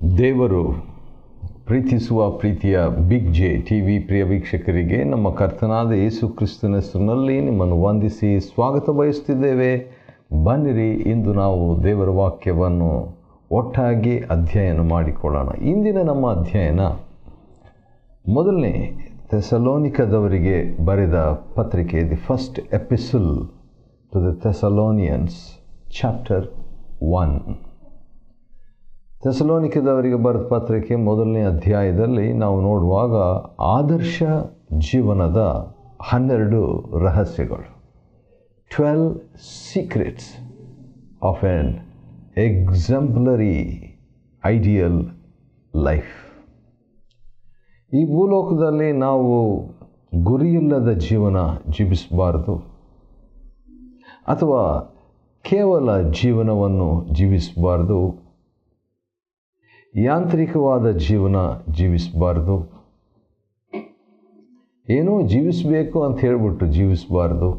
ದೇವರು ಪ್ರೀತಿಸುವ ಪ್ರೀತಿಯ ಬಿಗ್ ಜೆ ಟಿವಿ ಪ್ರಿಯ ವೀಕ್ಷಕರಿಗೆ ನಮ್ಮ ಕರ್ತನಾದ ಯೇಸು ಕ್ರಿಸ್ತನ ಹೆಸರಿನಲ್ಲಿ ನಿಮ್ಮನ್ನು ವಂದಿಸಿ ಸ್ವಾಗತ ಬಯಸುತ್ತಿದ್ದೇವೆ. ಬನ್ನಿರಿ, ಇಂದು ನಾವು ದೇವರ ವಾಕ್ಯವನ್ನು ಒಟ್ಟಾಗಿ ಅಧ್ಯಯನ ಮಾಡಿಕೊಳ್ಳೋಣ. ಇಂದಿನ ನಮ್ಮ ಅಧ್ಯಯನ ಮೊದಲನೇ ಥೆಸಲೋನಿಕದವರಿಗೆ ಬರೆದ ಪತ್ರಿಕೆ, the first epistle to the Thessalonians, chapter 1. ಥೆಸಲೋನಿಕದವರಿಗೆ ಬರೆದ ಪತ್ರಿಕೆ ಮೊದಲನೇ ಅಧ್ಯಾಯದಲ್ಲಿ ನಾವು ನೋಡುವಾಗ ಆದರ್ಶ ಜೀವನದ 12 ರಹಸ್ಯಗಳು, 12 secrets of an exemplary ideal life. ಈ ಭೂಲೋಕದಲ್ಲಿ ನಾವು ಗುರಿಯಿಲ್ಲದ ಜೀವನ ಜೀವಿಸಬಾರದು, ಅಥವಾ ಕೇವಲ ಜೀವನವನ್ನು ಜೀವಿಸಬಾರ್ದು, ಯಾಂತ್ರಿಕವಾದ ಜೀವನ ಜೀವಿಸಬಾರ್ದು, ಏನೋ ಜೀವಿಸಬೇಕು ಅಂತ ಹೇಳಿಬಿಟ್ಟು ಜೀವಿಸಬಾರ್ದು.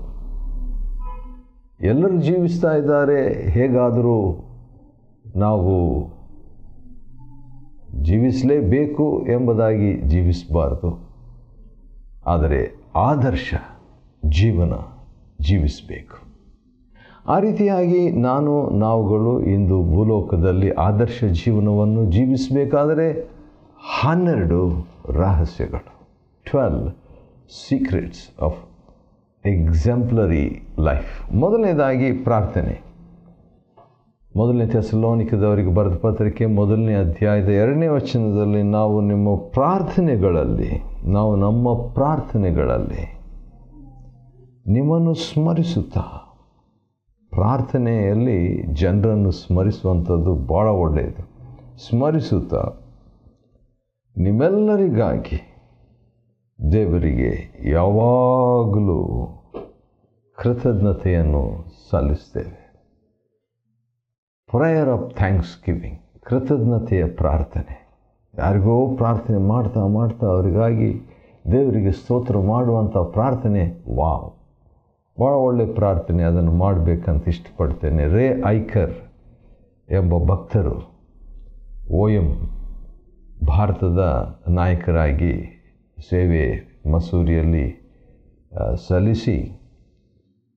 ಎಲ್ಲರೂ ಜೀವಿಸ್ತಾ ಇದ್ದಾರೆ, ಹೇಗಾದರೂ ನಾವು ಜೀವಿಸಲೇಬೇಕು ಎಂಬುದಾಗಿ ಜೀವಿಸಬಾರ್ದು. ಆದರೆ ಆದರ್ಶ ಜೀವನ ಜೀವಿಸಬೇಕು. ಆ ರೀತಿಯಾಗಿ ನಾವುಗಳು ಇಂದು ಭೂಲೋಕದಲ್ಲಿ ಆದರ್ಶ ಜೀವನವನ್ನು ಜೀವಿಸಬೇಕಾದರೆ 12 ರಹಸ್ಯಗಳು, 12 ಸೀಕ್ರೆಟ್ಸ್ ಆಫ್ ಎಕ್ಸಾಂಪ್ಲರಿ ಲೈಫ್. ಮೊದಲನೇದಾಗಿ ಪ್ರಾರ್ಥನೆ. ಮೊದಲನೇ ಥೆಸಲೋನಿಕದವರಿಗೆ ಬರೆದ ಪತ್ರಿಕೆ ಮೊದಲನೇ ಅಧ್ಯಾಯದ 2ನೇ ವಚನದಲ್ಲಿ ನಾವು ನಮ್ಮ ಪ್ರಾರ್ಥನೆಗಳಲ್ಲಿ ನಿಮ್ಮನ್ನು ಸ್ಮರಿಸುತ್ತಾ, ಪ್ರಾರ್ಥನೆಯಲ್ಲಿ ಜನರನ್ನು ಸ್ಮರಿಸುವಂಥದ್ದು ಭಾಳ ಒಳ್ಳೆಯದು. ಸ್ಮರಿಸುತ್ತಾ ನಿಮ್ಮೆಲ್ಲರಿಗಾಗಿ ದೇವರಿಗೆ ಯಾವಾಗಲೂ ಕೃತಜ್ಞತೆಯನ್ನು ಸಲ್ಲಿಸ್ತೇವೆ. ಪ್ರೇಯರ್ ಆಫ್ ಥ್ಯಾಂಕ್ಸ್ ಗಿವಿಂಗ್, ಕೃತಜ್ಞತೆಯ ಪ್ರಾರ್ಥನೆ. ಯಾರಿಗೋ ಪ್ರಾರ್ಥನೆ ಮಾಡ್ತಾ ಅವರಿಗಾಗಿ ದೇವರಿಗೆ ಸ್ತೋತ್ರ ಮಾಡುವಂಥ ಪ್ರಾರ್ಥನೆ, ವಾವ್, ಭಾಳ ಒಳ್ಳೆಯ ಪ್ರಾರ್ಥನೆ. ಅದನ್ನು ಮಾಡಬೇಕಂತ ಇಷ್ಟಪಡ್ತೇನೆ. ರೇ ಐಕರ್ ಎಂಬ ಭಕ್ತರು OM ಭಾರತದ ನಾಯಕರಾಗಿ ಸೇವೆ ಮಸೂರಿಯಲ್ಲಿ ಸಲ್ಲಿಸಿ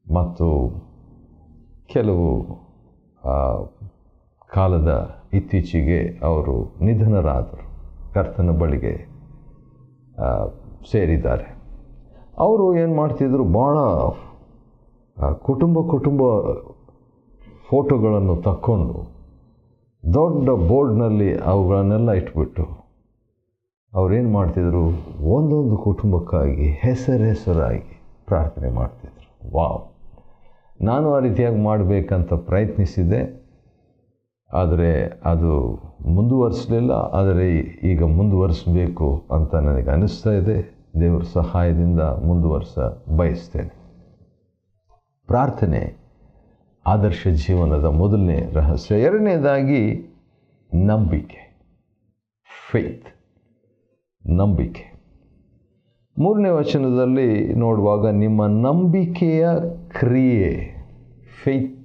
ಮತ್ತು ಕೆಲವು ಕಾಲದ ಇತ್ತೀಚೆಗೆ ಅವರು ನಿಧನರಾದರು, ಕರ್ತನ ಬಳಿಗೆ ಸೇರಿದ್ದಾರೆ. ಅವರು ಏನು ಮಾಡ್ತಿದ್ರು, ಭಾಳ ಕುಟುಂಬ ಫೋಟೋಗಳನ್ನು ತಕ್ಕೊಂಡು ದೊಡ್ಡ ಬೋರ್ಡ್ನಲ್ಲಿ ಅವುಗಳನ್ನೆಲ್ಲ ಇಟ್ಬಿಟ್ಟು ಅವರೇನು ಮಾಡ್ತಿದ್ರು, ಒಂದೊಂದು ಕುಟುಂಬಕ್ಕಾಗಿ ಹೆಸರಾಗಿ ಪ್ರಾರ್ಥನೆ ಮಾಡ್ತಿದ್ರು. ವಾವ್, ನಾನು ಆ ರೀತಿಯಾಗಿ ಮಾಡಬೇಕಂತ ಪ್ರಯತ್ನಿಸಿದ್ದೆ, ಆದರೆ ಅದು ಮುಂದುವರಿಸಲಿಲ್ಲ. ಆದರೆ ಈಗ ಮುಂದುವರಿಸಬೇಕು ಅಂತ ನನಗೆ ಅನ್ನಿಸ್ತಾ ಇದೆ. ದೇವರ ಸಹಾಯದಿಂದ ಮುಂದುವರಿಸ ಬಯಸ್ತೇನೆ. ಪ್ರಾರ್ಥನೆ ಆದರ್ಶ ಜೀವನದ ಮೊದಲನೇ ರಹಸ್ಯ. ಎರಡನೇದಾಗಿ ನಂಬಿಕೆ, ಫೇತ್, ನಂಬಿಕೆ. 3ನೇ ವಚನದಲ್ಲಿ ನೋಡುವಾಗ ನಿಮ್ಮ ನಂಬಿಕೆಯ ಕ್ರಿಯೆ, ಫೇತ್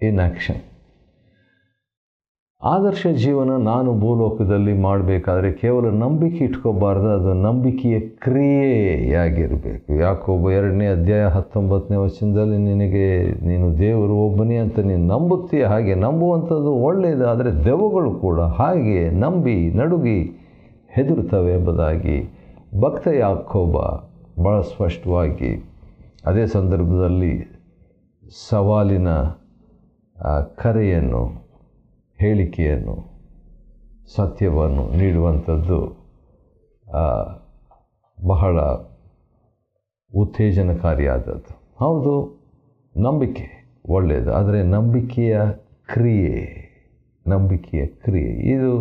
ಇನ್ ಆ್ಯಕ್ಷನ್. ಆದರ್ಶ ಜೀವನ ನಾನು ಭೂಲೋಕದಲ್ಲಿ ಮಾಡಬೇಕಾದ್ರೆ ಕೇವಲ ನಂಬಿಕೆ ಇಟ್ಕೋಬಾರ್ದು, ಅದು ನಂಬಿಕೆಯ ಕ್ರಿಯೆಯಾಗಿರಬೇಕು. ಯಾಕೋಬ 2ನೇ ಅಧ್ಯಾಯ 19ನೇ ವಚನದಲ್ಲಿ ನೀನು ದೇವರು ಒಬ್ಬನೇ ಅಂತ ನೀನು ನಂಬುತ್ತೀಯ, ಹಾಗೆ ನಂಬುವಂಥದ್ದು ಒಳ್ಳೆಯದು. ಆದರೆ ದೆವ್ವಗಳು ಕೂಡ ಹಾಗೆ ನಂಬಿ ನಡುಗಿ ಹೆದರುತ್ತವೆ ಎಂಬುದಾಗಿ ಭಕ್ತ ಯಾಕೋಬ ಭಾಳ ಸ್ಪಷ್ಟವಾಗಿ ಅದೇ ಸಂದರ್ಭದಲ್ಲಿ ಸವಾಲಿನ ಕರೆಯನ್ನು, ಹೇಳಿಕೆಯನ್ನು, ಸತ್ಯವನ್ನು ನೀಡುವಂಥದ್ದು ಬಹಳ ಉತ್ತೇಜನಕಾರಿಯಾದದ್ದು. ಹೌದು, ನಂಬಿಕೆ ಒಳ್ಳೆಯದು, ಆದರೆ ನಂಬಿಕೆಯ ಕ್ರಿಯೆ, ಇದು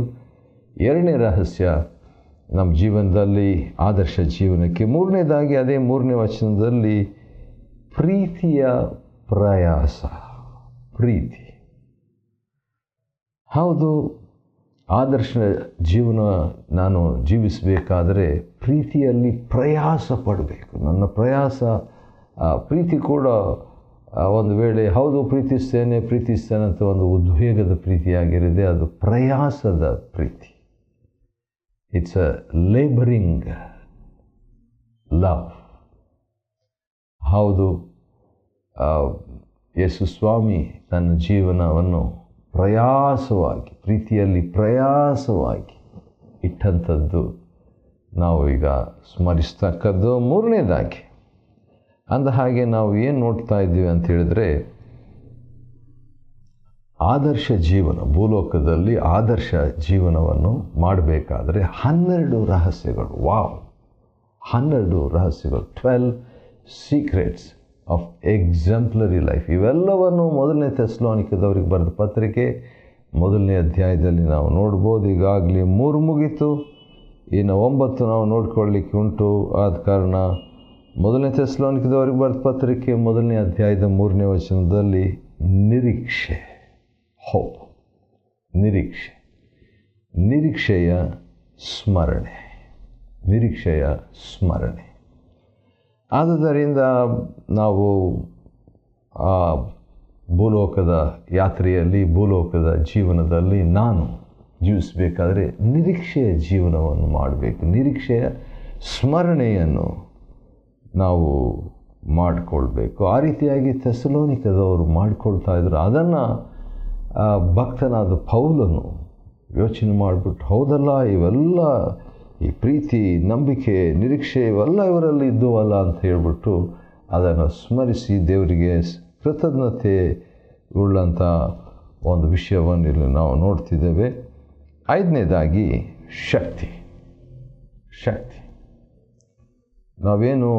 2ನೇ ರಹಸ್ಯ ನಮ್ಮ ಜೀವನದಲ್ಲಿ ಆದರ್ಶ ಜೀವನಕ್ಕೆ. 3ನೇದಾಗಿ ಅದೇ 3ನೇ ವಚನದಲ್ಲಿ ಪ್ರೀತಿಯ ಪ್ರಯಾಸ, ಪ್ರೀತಿ. ಹೌದು, ಆದರ್ಶ ಜೀವನ ನಾನು ಜೀವಿಸಬೇಕಾದರೆ ಪ್ರೀತಿಯಲ್ಲಿ ಪ್ರಯಾಸ ಪಡಬೇಕು. ನನ್ನ ಪ್ರಯಾಸ, ಪ್ರೀತಿ ಕೂಡ ಒಂದು ವೇಳೆ ಹೌದು ಪ್ರೀತಿಸ್ತೇನೆ ಅಂತ ಒಂದು ಉದ್ವೇಗದ ಪ್ರೀತಿಯಾಗಿರದೆ, ಅದು ಪ್ರಯಾಸದ ಪ್ರೀತಿ. It's a ಲೇಬರಿಂಗ್ love. ಹೌದು, ಯೇಸು ಸ್ವಾಮಿ ತನ್ನ ಜೀವನವನ್ನು ಪ್ರೀತಿಯಲ್ಲಿ ಪ್ರಯಾಸವಾಗಿ ಇಟ್ಟಂಥದ್ದು ನಾವು ಈಗ ಸ್ಮರಿಸ್ತಕ್ಕದ್ದು. ಮೂರನೇದಾಗಿ ಅಂದ ಹಾಗೆ ನಾವು ಏನು ನೋಡ್ತಾ ಇದ್ದೀವಿ ಅಂತ ಹೇಳಿದ್ರೆ, ಆದರ್ಶ ಜೀವನ, ಭೂಲೋಕದಲ್ಲಿ ಆದರ್ಶ ಜೀವನವನ್ನು ಮಾಡಬೇಕಾದ್ರೆ 12 ರಹಸ್ಯಗಳು. 12 ರಹಸ್ಯಗಳು, 12 ಸೀಕ್ರೆಟ್ಸ್ ಆಫ್ ಎಕ್ಸಾಂಪ್ಲರಿ ಲೈಫ್. ಇವೆಲ್ಲವನ್ನು 1ನೇ ಥೆಸಲೋನಿಕದವರಿಗೆ ಬರೆದ ಪತ್ರಿಕೆ 1ನೇ ಅಧ್ಯಾಯದಲ್ಲಿ ನಾವು ನೋಡ್ಬೋದು. ಈಗಾಗಲೇ 3 ಮುಗೀತು, ಇನ್ನು 9 ನಾವು ನೋಡ್ಕೊಳ್ಳಿಕ್ಕೆ ಉಂಟು. ಆದ ಕಾರಣ 1ನೇ ಥೆಸಲೋನಿಕದವರಿಗೆ ಬರೆದ ಪತ್ರಿಕೆ 1ನೇ ಅಧ್ಯಾಯದ 3ನೇ ವಚನದಲ್ಲಿ ನಿರೀಕ್ಷೆ, ಹೋಪ್, ನಿರೀಕ್ಷೆಯ ಸ್ಮರಣೆ. ಆದುದರಿಂದ ನಾವು ಆ ಭೂಲೋಕದ ಯಾತ್ರೆಯಲ್ಲಿ, ಭೂಲೋಕದ ಜೀವನದಲ್ಲಿ ನಾನು ಜೀವಿಸಬೇಕಾದ್ರೆ ನಿರೀಕ್ಷೆಯ ಜೀವನವನ್ನು ಮಾಡಬೇಕು. ನಿರೀಕ್ಷೆಯ ಸ್ಮರಣೆಯನ್ನು ನಾವು ಮಾಡಿಕೊಳ್ಬೇಕು. ಆ ರೀತಿಯಾಗಿ ಥೆಸಲೋನಿಕದವರು ಮಾಡಿಕೊಳ್ತಾ ಇದ್ರು. ಅದನ್ನು ಭಕ್ತನಾದ ಪೌಲನು ಯೋಚನೆ ಮಾಡಿಬಿಟ್ಟು, ಹೌದಲ್ಲ, ಇವೆಲ್ಲ ಈ ಪ್ರೀತಿ, ನಂಬಿಕೆ, ನಿರೀಕ್ಷೆ ಇವೆಲ್ಲ ಇವರಲ್ಲಿ ಇದ್ದುವಲ್ಲ ಅಂತ ಹೇಳ್ಬಿಟ್ಟು ಅದನ್ನು ಸ್ಮರಿಸಿ ದೇವರಿಗೆ ಕೃತಜ್ಞತೆ ಉಳ್ಳಂಥ ಒಂದು ವಿಷಯವನ್ನು ಇಲ್ಲಿ ನಾವು ನೋಡ್ತಿದ್ದೇವೆ. 5ನೇದಾಗಿ ಶಕ್ತಿ. ನಾವೇನು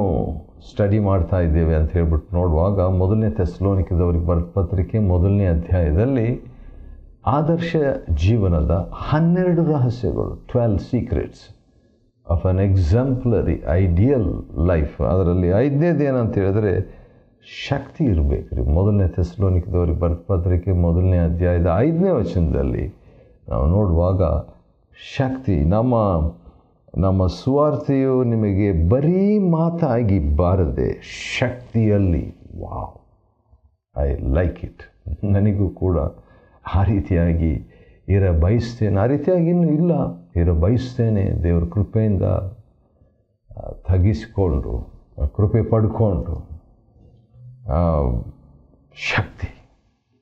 ಸ್ಟಡಿ ಮಾಡ್ತಾ ಇದ್ದೇವೆ ಅಂತ ಹೇಳ್ಬಿಟ್ಟು ನೋಡುವಾಗ 1ನೇ ಥೆಸಲೋನಿಕದವರಿಗೆ ಬರೆದ ಪತ್ರಿಕೆ 1ನೇ ಅಧ್ಯಾಯದಲ್ಲಿ ಆದರ್ಶ ಜೀವನದ 12 ರಹಸ್ಯಗಳು, 12 secrets of an exemplary ideal life. ಅದರಲ್ಲಿ 5ನೇದು ಏನಂತ ಹೇಳಿದ್ರೆ ಶಕ್ತಿ ಇರಬೇಕು ರೀ. 1ನೇ ಥೆಸಲೋನಿಕದವರಿಗೆ ಬರೆದ ಪತ್ರಿಕೆ 1ನೇ ಅಧ್ಯಾಯದ 5ನೇ ವಚನದಲ್ಲಿ ನಾವು ನೋಡುವಾಗ ಶಕ್ತಿ, ನಮ್ಮ ಸುವಾರ್ತೆಯು ನಿಮಗೆ ಬರೀ ಮಾತಾಗಿ ಬಾರದೆ ಶಕ್ತಿಯಲ್ಲಿ. Wow, I like it. ನನಗೂ ಕೂಡ ಆ ರೀತಿಯಾಗಿ ಬಯಸ್ತೇನೆ. ಆ ರೀತಿಯಾಗಿ ಇನ್ನೂ ಇಲ್ಲ, ಬಯಸ್ತೇನೆ. ದೇವರ ಕೃಪೆಯಿಂದ ತಗ್ಗಿಸಿಕೊಂಡು, ಕೃಪೆ ಪಡ್ಕೊಂಡು ಶಕ್ತಿ,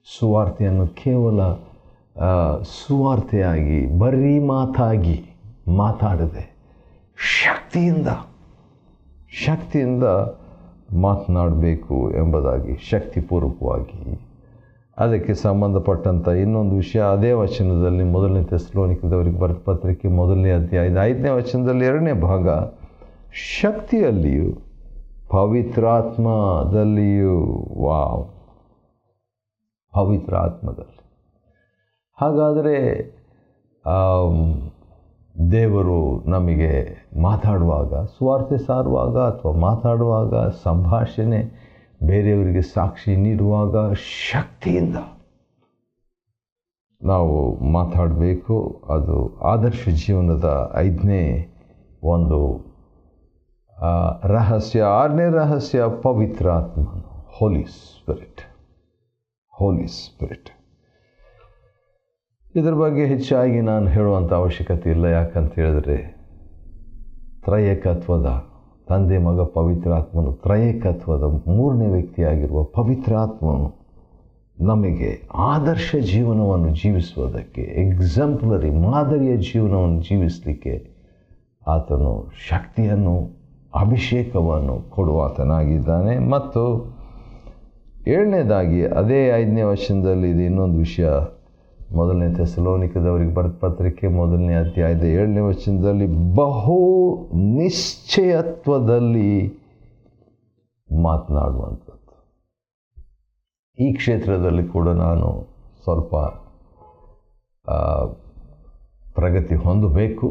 ಸುವಾರ್ತೆಯನ್ನು ಕೇವಲ ಸುವಾರ್ತೆಯಾಗಿ ಬರೀ ಮಾತಾಗಿ ಮಾತಾಡದೆ ಶಕ್ತಿಯಿಂದ ಮಾತನಾಡಬೇಕು ಎಂಬುದಾಗಿ, ಶಕ್ತಿಪೂರ್ವಕವಾಗಿ. ಅದಕ್ಕೆ ಸಂಬಂಧಪಟ್ಟಂಥ ಇನ್ನೊಂದು ವಿಷಯ ಅದೇ ವಚನದಲ್ಲಿ 1ನೇ ಥೆಸಲೋನಿಕದವರಿಗೆ ಬರೆದ ಪತ್ರಿಕೆ 1ನೇ ಅಧ್ಯಾಯದ 5ನೇ ವಚನದಲ್ಲಿ 2ನೇ ಭಾಗ, ಶಕ್ತಿಯಲ್ಲಿಯೂ ಪವಿತ್ರಾತ್ಮದಲ್ಲಿಯೂ. ವಾವ್, ಪವಿತ್ರಾತ್ಮದಲ್ಲಿ. ಹಾಗಾದರೆ ದೇವರು ನಮಗೆ ಮಾತಾಡುವಾಗ, ಸುವಾರ್ತೆ ಸಾರುವಾಗ ಅಥವಾ ಮಾತಾಡುವಾಗ, ಸಂಭಾಷಣೆ, ಬೇರೆಯವರಿಗೆ ಸಾಕ್ಷಿ ನೀಡುವಾಗ ಶಕ್ತಿಯಿಂದ ನಾವು ಮಾತಾಡಬೇಕು. ಅದು ಆದರ್ಶ ಜೀವನದ 5ನೇ ಒಂದು ರಹಸ್ಯ. 6ನೇ ರಹಸ್ಯ ಪವಿತ್ರಾತ್ಮನು, ಹೋಲಿ ಸ್ಪಿರಿಟ್. ಇದರ ಬಗ್ಗೆ ಹೆಚ್ಚಾಗಿ ನಾನು ಹೇಳುವಂಥ ಅವಶ್ಯಕತೆ ಇಲ್ಲ. ಯಾಕಂತ ಹೇಳಿದ್ರೆ ತ್ರಯೇಕತ್ವದ ತಂದೆ, ಮಗ, ಪವಿತ್ರಾತ್ಮನು, ತ್ರಯೇಕತ್ವದ 3ನೇ ವ್ಯಕ್ತಿಯಾಗಿರುವ ಪವಿತ್ರಾತ್ಮನು ನಮಗೆ ಆದರ್ಶ ಜೀವನವನ್ನು ಜೀವಿಸುವುದಕ್ಕೆ, ಎಕ್ಸಾಂಪ್ಲರಿ ಮಾದರಿಯ ಜೀವನವನ್ನು ಜೀವಿಸಲಿಕ್ಕೆ ಆತನು ಶಕ್ತಿಯನ್ನು, ಅಭಿಷೇಕವನ್ನು ಕೊಡುವಾತನಾಗಿದ್ದಾನೆ. ಮತ್ತು 7ನೇದಾಗಿ ಅದೇ 5ನೇ ವಚನದಲ್ಲಿ ಇದೆ ಇನ್ನೊಂದು ವಿಷಯ. 1ನೇ ಥೆಸಲೋನಿಕದವರಿಗೆ ಬರೆದ ಪತ್ರಿಕೆ 1ನೇ ಅಧ್ಯಾಯದ 7ನೇ ವಚನದಲ್ಲಿ ಬಹು ನಿಶ್ಚಯತ್ವದಲ್ಲಿ ಮಾತನಾಡುವಂಥದ್ದು. ಈ ಕ್ಷೇತ್ರದಲ್ಲಿ ಕೂಡ ನಾನು ಸ್ವಲ್ಪ ಪ್ರಗತಿ ಹೊಂದಬೇಕು.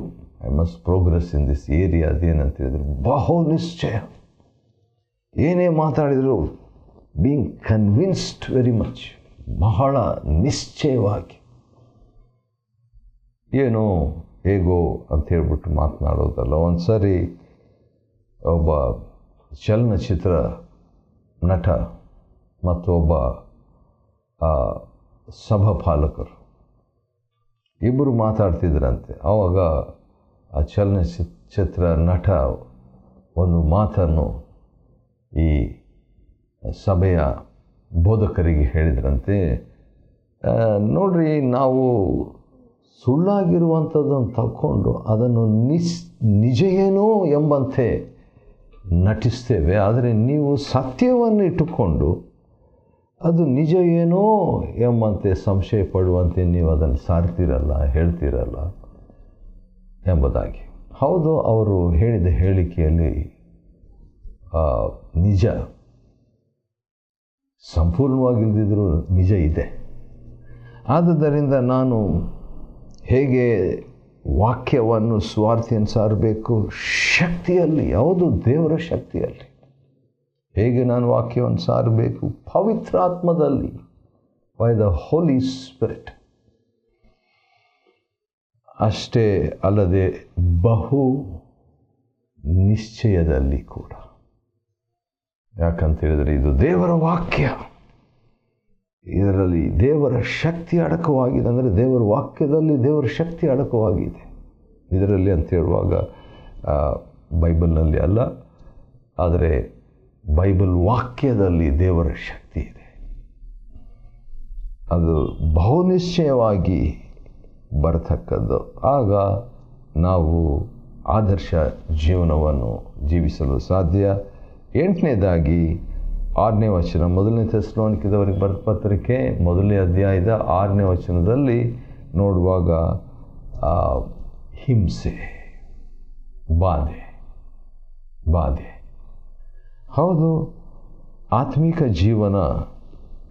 I must progress in this area. ಅದೇನಂತ ಹೇಳಿದ್ರೆ ಬಹು ನಿಶ್ಚಯ. ಏನೇ ಮಾತಾಡಿದರೂ ಬೀಯಿಂಗ್ ಕನ್ವಿನ್ಸ್ಡ್ ವೆರಿ ಮಚ್, ಬಹಳ ನಿಶ್ಚಯವಾಗಿ, ಏನೋ ಹೇಗೋ ಅಂತ ಹೇಳ್ಬಿಟ್ಟು ಮಾತನಾಡೋದಲ್ಲ. ಒಂದು ಸಾರಿ ಒಬ್ಬ ಚಲನಚಿತ್ರ ನಟ ಮತ್ತು ಒಬ್ಬ ಸಭಾಪಾಲಕರು ಇಬ್ಬರು ಮಾತಾಡ್ತಿದ್ರಂತೆ. ಆವಾಗ ಆ ಚಲನಚಿತ್ರ ನಟ ಒಂದು ಮಾತನ್ನು ಈ ಸಭೆಯ ಬೋಧಕರಿಗೆ ಹೇಳಿದ್ರಂತೆ, ನೋಡ್ರಿ, ನಾವು ಸುಳ್ಳಾಗಿರುವಂಥದ್ದನ್ನು ತಗೊಂಡು ಅದನ್ನು ನಿಜ ಏನೋ ಎಂಬಂತೆ ನಟಿಸ್ತೇವೆ, ಆದರೆ ನೀವು ಸತ್ಯವನ್ನು ಇಟ್ಟುಕೊಂಡು ಅದು ನಿಜ ಏನೋ ಎಂಬಂತೆ ಸಂಶಯ ಪಡುವಂತೆ ನೀವು ಅದನ್ನು ಸಾರ್ತಿರಲ್ಲ, ಹೇಳ್ತಿರಲ್ಲ ಎಂಬುದಾಗಿ. ಹೌದು, ಅವರು ಹೇಳಿದ ಹೇಳಿಕೆಯಲ್ಲಿ ನಿಜ ಸಂಪೂರ್ಣವಾಗಿಲ್ಲದಿದ್ದರೂ ನಿಜ ಇದೆ. ಆದುದರಿಂದ ನಾನು ಹೇಗೆ ವಾಕ್ಯವನ್ನು ಸ್ವಾರ್ಥಿಯನ್ನು ಸಾರಬೇಕು? ಶಕ್ತಿಯಲ್ಲಿ, ಯಾವುದು? ದೇವರ ಶಕ್ತಿಯಲ್ಲಿ. ಹೇಗೆ ನಾನು ವಾಕ್ಯವನ್ನು ಸಾರಬೇಕು? ಪವಿತ್ರಾತ್ಮದಲ್ಲಿ, ಬೈ ದ ಹೋಲಿ ಸ್ಪಿರಿಟ್. ಅಷ್ಟೇ ಅಲ್ಲದೆ ಬಹು ನಿಶ್ಚಯದಲ್ಲಿ ಕೂಡ. ಯಾಕಂತ ಹೇಳಿದರೆ ಇದು ದೇವರ ವಾಕ್ಯ, ಇದರಲ್ಲಿ ದೇವರ ಶಕ್ತಿ ಅಡಕವಾಗಿದೆ. ಅಂದರೆ ದೇವರ ವಾಕ್ಯದಲ್ಲಿ ದೇವರ ಶಕ್ತಿ ಅಡಕವಾಗಿದೆ ಇದರಲ್ಲಿ ಅಂತ ಹೇಳುವಾಗ ಬೈಬಲ್ನಲ್ಲಿ ಅಲ್ಲ, ಆದರೆ ಬೈಬಲ್ ವಾಕ್ಯದಲ್ಲಿ ದೇವರ ಶಕ್ತಿ ಇದೆ. ಅದು ಬಹುನಿಶ್ಚಯವಾಗಿ ಬರತಕ್ಕದ್ದು. ಆಗ ನಾವು ಆದರ್ಶ ಜೀವನವನ್ನು ಜೀವಿಸಲು ಸಾಧ್ಯ. 8ನೇದಾಗಿ 6ನೇ ವಚನ, 1ನೇ ಥೆಸಲೋನಿಕದವರಿಗೆ ಬರೆದ ಪತ್ರಿಕೆ 1ನೇ ಅಧ್ಯಾಯದ 6ನೇ ವಚನದಲ್ಲಿ ನೋಡುವಾಗ ಹಿಂಸೆ, ಬಾಧೆ. ಹೌದು, ಆತ್ಮಿಕ ಜೀವನ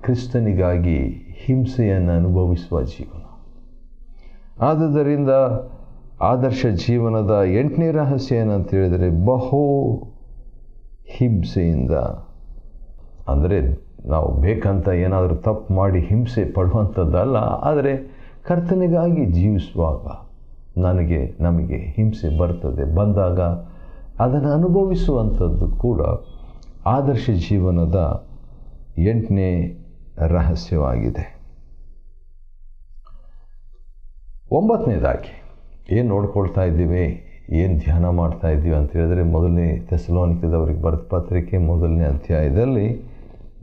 ಕ್ರಿಸ್ತನಿಗಾಗಿ ಹಿಂಸೆಯನ್ನು ಅನುಭವಿಸುವ ಜೀವನ. ಆದುದರಿಂದ ಆದರ್ಶ ಜೀವನದ 8ನೇ ರಹಸ್ಯ ಏನಂತ ಹೇಳಿದರೆ ಬಹು ಹಿಂಸೆಯಿಂದ. ಅಂದರೆ ನಾವು ಬೇಕಂತ ಏನಾದರೂ ತಪ್ಪು ಮಾಡಿ ಹಿಂಸೆ ಪಡುವಂಥದ್ದಲ್ಲ, ಆದರೆ ಕರ್ತನಿಗಾಗಿ ಜೀವಿಸುವಾಗ ನಮಗೆ ಹಿಂಸೆ ಬರ್ತದೆ. ಬಂದಾಗ ಅದನ್ನು ಅನುಭವಿಸುವಂಥದ್ದು ಕೂಡ ಆದರ್ಶ ಜೀವನದ 8ನೇ ರಹಸ್ಯವಾಗಿದೆ. 9ನೇದಾಗಿ ಏನು ನೋಡ್ಕೊಳ್ತಾ ಇದ್ದೀವಿ, ಏನು ಧ್ಯಾನ ಮಾಡ್ತಾ ಇದ್ದೀವಿ ಅಂತ ಹೇಳಿದ್ರೆ 1ನೇ ಥೆಸಲೋನಿಕದವರಿಗೆ ಬರೆದ ಪತ್ರಿಕೆ 1ನೇ ಅಧ್ಯಾಯದಲ್ಲಿ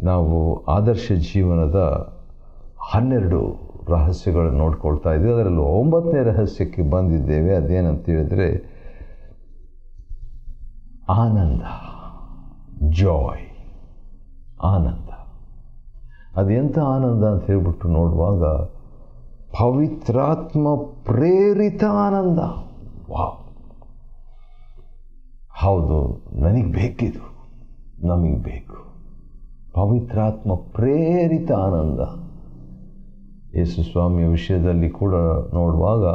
ನಾವು ಆದರ್ಶ ಜೀವನದ 12 ರಹಸ್ಯಗಳನ್ನು ನೋಡ್ಕೊಳ್ತಾ ಇದ್ದೀವಿ. ಅದರಲ್ಲಿ 9ನೇ ರಹಸ್ಯಕ್ಕೆ ಬಂದಿದ್ದೇವೆ. ಅದೇನಂತ ಹೇಳಿದರೆ ಆನಂದ, ಜಾಯ್, ಆನಂದ. ಅದೆಂಥ ಆನಂದ ಅಂತ ಹೇಳ್ಬಿಟ್ಟು ನೋಡುವಾಗ ಪವಿತ್ರಾತ್ಮ ಪ್ರೇರಿತ ಆನಂದ. ವಾವ್! ಹೌದು, ನನಗೆ ಬೇಕಿದು, ನಮಗೆ ಬೇಕು ಪವಿತ್ರಾತ್ಮ ಪ್ರೇರಿತ ಆನಂದ. ಯೇಸು ಸ್ವಾಮಿಯ ವಿಷಯದಲ್ಲಿ ಕೂಡ ನೋಡುವಾಗ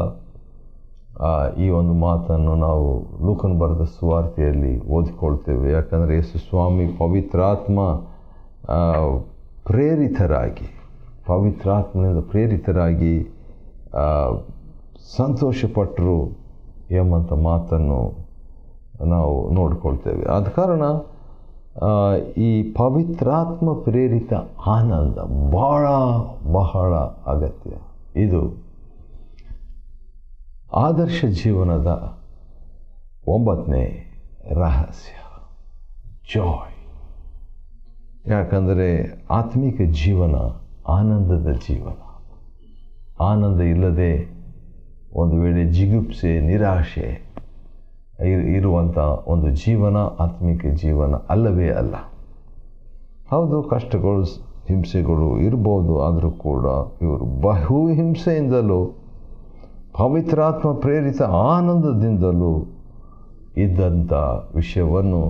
ಈ ಒಂದು ಮಾತನ್ನು ನಾವು ಲೂಕನ ಬರೆದ ಸುವಾರ್ತೆಯಲ್ಲಿ ಓದಿಕೊಳ್ತೇವೆ. ಯಾಕಂದರೆ ಯೇಸು ಸ್ವಾಮಿ ಪವಿತ್ರಾತ್ಮನಿಂದ ಪ್ರೇರಿತರಾಗಿ ಸಂತೋಷಪಟ್ಟರು ಎಂಬಂಥ ಮಾತನ್ನು ನಾವು ನೋಡಿಕೊಳ್ತೇವೆ. ಆದ ಕಾರಣ ಈ ಪವಿತ್ರಾತ್ಮ ಪ್ರೇರಿತ ಆನಂದ ಬಹಳ ಅಗತ್ಯ. ಇದು ಆದರ್ಶ ಜೀವನದ 9ನೇ ರಹಸ್ಯ, ಜಾಯ್. ಯಾಕಂದರೆ ಆತ್ಮಿಕ ಜೀವನ ಆನಂದದ ಜೀವನ. ಆನಂದ ಇಲ್ಲದೆ ಒಂದು ವೇಳೆ ಜಿಗುಪ್ಸೆ, ನಿರಾಶೆ ಇರುವಂಥ ಒಂದು ಜೀವನ ಆತ್ಮಿಕ ಜೀವನ ಅಲ್ಲವೇ ಅಲ್ಲ. ಹೌದು, ಕಷ್ಟಗಳು, ಹಿಂಸೆಗಳು ಇರ್ಬೋದು, ಆದರೂ ಕೂಡ ಇವರು ಬಹು ಹಿಂಸೆಯಿಂದಲೂ ಪವಿತ್ರಾತ್ಮ ಪ್ರೇರಿತ ಆನಂದದಿಂದಲೂ ಇದ್ದಂಥ ವಿಷಯವನ್ನು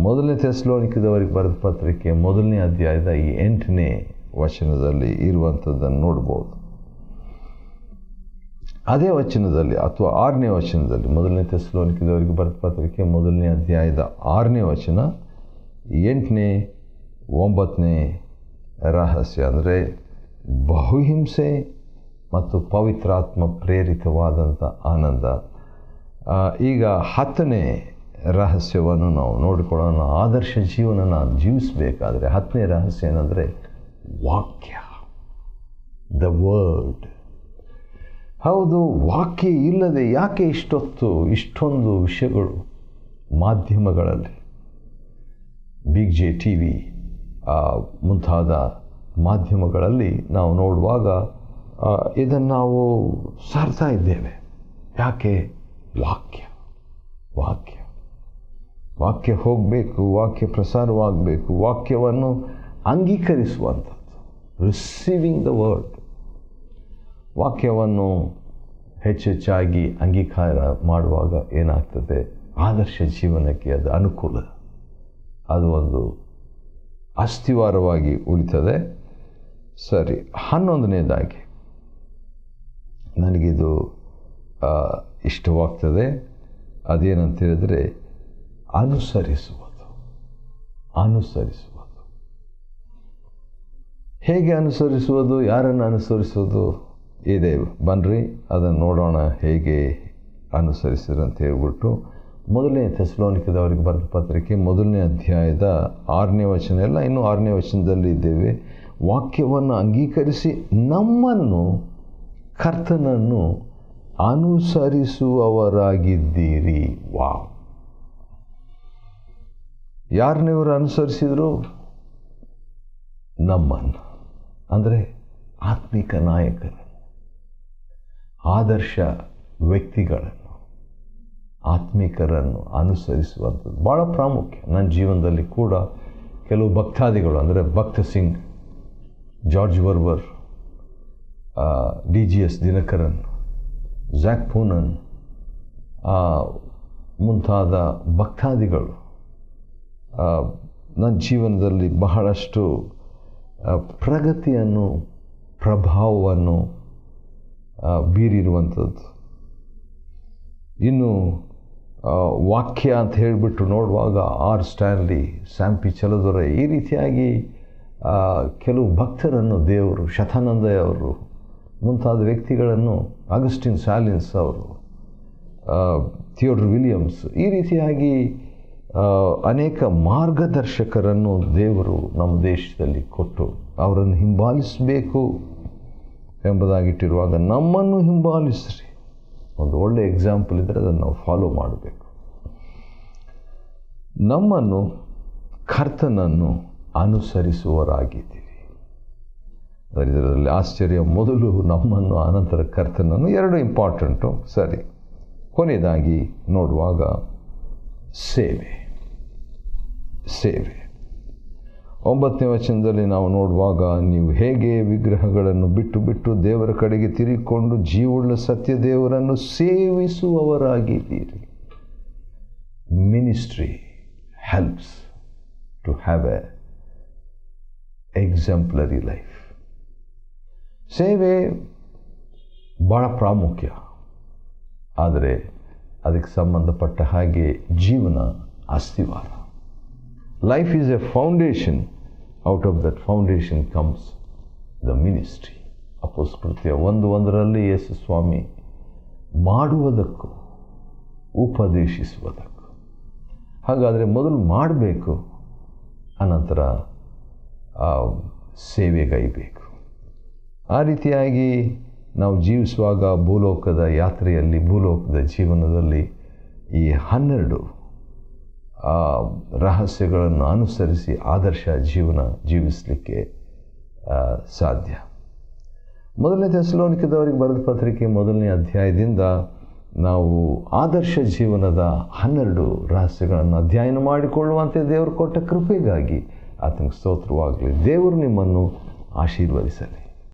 1ನೇ ಥೆಸಲೋನಿಕದವರಿಗೆ ಬರೆದ ಪತ್ರಿಕೆ 1ನೇ ಅಧ್ಯಾಯದ ಈ 8ನೇ ವಚನದಲ್ಲಿ ಇರುವಂಥದ್ದನ್ನು ನೋಡ್ಬೋದು. ಅದೇ ವಚನದಲ್ಲಿ ಅಥವಾ 6ನೇ ವಚನದಲ್ಲಿ 1ನೇ ಥೆಸಲೋನಿಕದವರಿಗೆ ಬರೆದ ಪತ್ರಿಕೆ 1ನೇ ಅಧ್ಯಾಯದ 6ನೇ ವಚನ 8ನೇ 9ನೇ ರಹಸ್ಯ ಅಂದರೆ ಬಹುಹಿಂಸೆ ಮತ್ತು ಪವಿತ್ರಾತ್ಮ ಪ್ರೇರಿತವಾದಂಥ ಆನಂದ. ಈಗ 10ನೇ ರಹಸ್ಯವನ್ನು ನಾವು ನೋಡಿಕೊಳ್ಳೋಣ. ಆದರ್ಶ ಜೀವನ ನಾನು ಜೀವಿಸಬೇಕಾದ್ರೆ 10ನೇ ರಹಸ್ಯ ಏನಂದರೆ ವಾಕ್ಯ, ದ ವರ್ಡ್. ಹೌದು, ವಾಕ್ಯ ಇಲ್ಲದೆ ಯಾಕೆ ಇಷ್ಟೊಂದು ವಿಷಯಗಳು ಮಾಧ್ಯಮಗಳಲ್ಲಿ, ಬಿಗ್ ಜೆ TV ಮುಂತಾದ ಮಾಧ್ಯಮಗಳಲ್ಲಿ ನಾವು ನೋಡುವಾಗ ಇದನ್ನು ನಾವು ಸಾರ್ತಾ ಇದ್ದೇವೆ. ಯಾಕೆ? ವಾಕ್ಯ ಹೋಗಬೇಕು, ವಾಕ್ಯ ಪ್ರಸಾರವಾಗಬೇಕು, ವಾಕ್ಯವನ್ನು ಅಂಗೀಕರಿಸುವಂಥದ್ದು, ರಿಸೀವಿಂಗ್ ದ ವರ್ಡ್. ವಾಕ್ಯವನ್ನು ಹೆಚ್ಚೆಚ್ಚಾಗಿ ಅಂಗೀಕಾರ ಮಾಡುವಾಗ ಏನಾಗ್ತದೆ? ಆದರ್ಶ ಜೀವನಕ್ಕೆ ಅದು ಅನುಕೂಲ, ಅದು ಒಂದು ಅಸ್ಥಿವಾರವಾಗಿ ಉಳಿತದೆ. ಸರಿ, 11ನೇದಾಗಿ ನನಗಿದು ಇಷ್ಟವಾಗ್ತದೆ. ಅದೇನಂತ ಹೇಳಿದ್ರೆ ಅನುಸರಿಸುವುದು. ಹೇಗೆ ಅನುಸರಿಸುವುದು? ಯಾರನ್ನು ಅನುಸರಿಸುವುದು ಇದೆ. ಬನ್ನಿರಿ ಅದನ್ನು ನೋಡೋಣ, ಹೇಗೆ ಅನುಸರಿಸಿದ್ರು ಅಂತ ಹೇಳ್ಬಿಟ್ಟು. 1ನೇ ಥೆಸಲೋನಿಕದವರಿಗೆ ಬರೆದ ಪತ್ರಿಕೆ 1ನೇ ಅಧ್ಯಾಯದ 6ನೇ ವಚನ, ಎಲ್ಲ ಇನ್ನೂ 6ನೇ ವಚನದಲ್ಲಿ ಇದ್ದೇವೆ. ವಾಕ್ಯವನ್ನು ಅಂಗೀಕರಿಸಿ ನಮ್ಮನ್ನು, ಕರ್ತನನ್ನು ಅನುಸರಿಸುವವರಾಗಿದ್ದೀರಿ. ವಾವ್! ಯಾರನ್ನ ಇವರು ಅನುಸರಿಸಿದ್ರು? ನಮ್ಮನ್ನು, ಅಂದರೆ ಆತ್ಮಿಕ ನಾಯಕರನ್ನು, ಆದರ್ಶ ವ್ಯಕ್ತಿಗಳನ್ನು, ಆತ್ಮಿಕರನ್ನು ಅನುಸರಿಸುವಂಥದ್ದು ಭಾಳ ಪ್ರಾಮುಖ್ಯ. ನನ್ನ ಜೀವನದಲ್ಲಿ ಕೂಡ ಕೆಲವು ಭಕ್ತಾದಿಗಳು, ಅಂದರೆ ಭಕ್ತ ಸಿಂಗ್, ಜಾರ್ಜ್ ವರ್ವರ್, DGS ದಿನಕರನ್, ಝ್ಯಾಕ್ ಪೂನನ್ ಮುಂತಾದ ಭಕ್ತಾದಿಗಳು ನನ್ನ ಜೀವನದಲ್ಲಿ ಬಹಳಷ್ಟು ಪ್ರಗತಿಯನ್ನು, ಪ್ರಭಾವವನ್ನು ಬೀರಿರುವಂಥದ್ದು. ಇನ್ನು ವಾಕ್ಯ ಅಂತ ಹೇಳಿಬಿಟ್ಟು ನೋಡುವಾಗ R. ಸ್ಟ್ಯಾನ್ಲಿ, ಸ್ಯಾಮ್ ಪಿ ಚಲದೊರೆ, ಈ ರೀತಿಯಾಗಿ ಕೆಲವು ಭಕ್ತರನ್ನು ದೇವರು, ಶತಾನಂದಯ್ಯವರು ಮುಂತಾದ ವ್ಯಕ್ತಿಗಳನ್ನು, ಅಗಸ್ಟಿನ್ ಸಾಲಿನ್ಸ್ ಅವರು, ಥಿಯೋಡರ್ ವಿಲಿಯಮ್ಸ್, ಈ ರೀತಿಯಾಗಿ ಅನೇಕ ಮಾರ್ಗದರ್ಶಕರನ್ನು ದೇವರು ನಮ್ಮ ದೇಶದಲ್ಲಿ ಕೊಟ್ಟು ಅವರನ್ನು ಹಿಂಬಾಲಿಸಬೇಕು ಎಂಬುದಾಗಿಟ್ಟಿರುವಾಗ ನಮ್ಮನ್ನು ಹಿಂಬಾಲಿಸ್ರಿ. ಒಂದು ಒಳ್ಳೆಯ ಎಕ್ಸಾಂಪಲ್ ಇದ್ದರೆ ಅದನ್ನು ನಾವು ಫಾಲೋ ಮಾಡಬೇಕು. ನಮ್ಮನ್ನು, ಕರ್ತನನ್ನು ಅನುಸರಿಸುವವರಾಗಿದ್ದೀರಿ. ಇದರಲ್ಲಿ ಆಶ್ಚರ್ಯ, ಮೊದಲು ನಮ್ಮನ್ನು, ಅನಂತರ ಕರ್ತನನ್ನು, ಎರಡು ಇಂಪಾರ್ಟೆಂಟು. ಸರಿ, ಕೊನೆಯದಾಗಿ ನೋಡುವಾಗ ಸೇವೆ. 9ನೇ ವಚನದಲ್ಲಿ ನಾವು ನೋಡುವಾಗ, ನೀವು ಹೇಗೆ ವಿಗ್ರಹಗಳನ್ನು ಬಿಟ್ಟು ದೇವರ ಕಡೆಗೆ ತಿರುಗಿಕೊಂಡು ಜೀವವುಳ್ಳ ಸತ್ಯ ದೇವರನ್ನು ಸೇವಿಸುವವರಾಗಿದ್ದೀರಿ. Ministry helps to have a exemplary life. ಸೇವೆ ಭಾಳ ಪ್ರಾಮುಖ್ಯ, ಆದರೆ ಅದಕ್ಕೆ ಸಂಬಂಧಪಟ್ಟ ಹಾಗೆ ಜೀವನ ಅಸ್ಥಿವಾರ. Life is a foundation. Out of that foundation comes the ministry. ಅಪೊಸ್ತಲಕೃತ್ಯ 1:1 ಯೇಸು ಸ್ವಾಮಿ ಮಾಡುವುದಕ್ಕೂ ಉಪದೇಶಿಸುವುದಕ್ಕೂ. ಹಾಗಾದರೆ ಮೊದಲು ಮಾಡಬೇಕು, ಅನಂತರ ಸೇವೆಗೈಬೇಕು. ಆ ರೀತಿಯಾಗಿ ನಾವು ಜೀವಿಸುವಾಗ ಭೂಲೋಕದ ಯಾತ್ರೆಯಲ್ಲಿ, ಭೂಲೋಕದ ಜೀವನದಲ್ಲಿ ಈ 12 ರಹಸ್ಯಗಳನ್ನು ಅನುಸರಿಸಿ ಆದರ್ಶ ಜೀವನ ಜೀವಿಸಲಿಕ್ಕೆ ಸಾಧ್ಯ. 1ನೇ ಥೆಸಲೋನಿಕದವರಿಗೆ ಬರೆದ ಪತ್ರಿಕೆ 1ನೇ ಅಧ್ಯಾಯದಿಂದ ನಾವು ಆದರ್ಶ ಜೀವನದ 12 ರಹಸ್ಯಗಳನ್ನು ಅಧ್ಯಯನ ಮಾಡಿಕೊಳ್ಳುವಂತೆ ದೇವರು ಕೊಟ್ಟ ಕೃಪೆಗಾಗಿ ಆತನಿಗೆ ಸ್ತೋತ್ರವಾಗಲಿ. ದೇವರು ನಿಮ್ಮನ್ನು ಆಶೀರ್ವದಿಸಲಿ.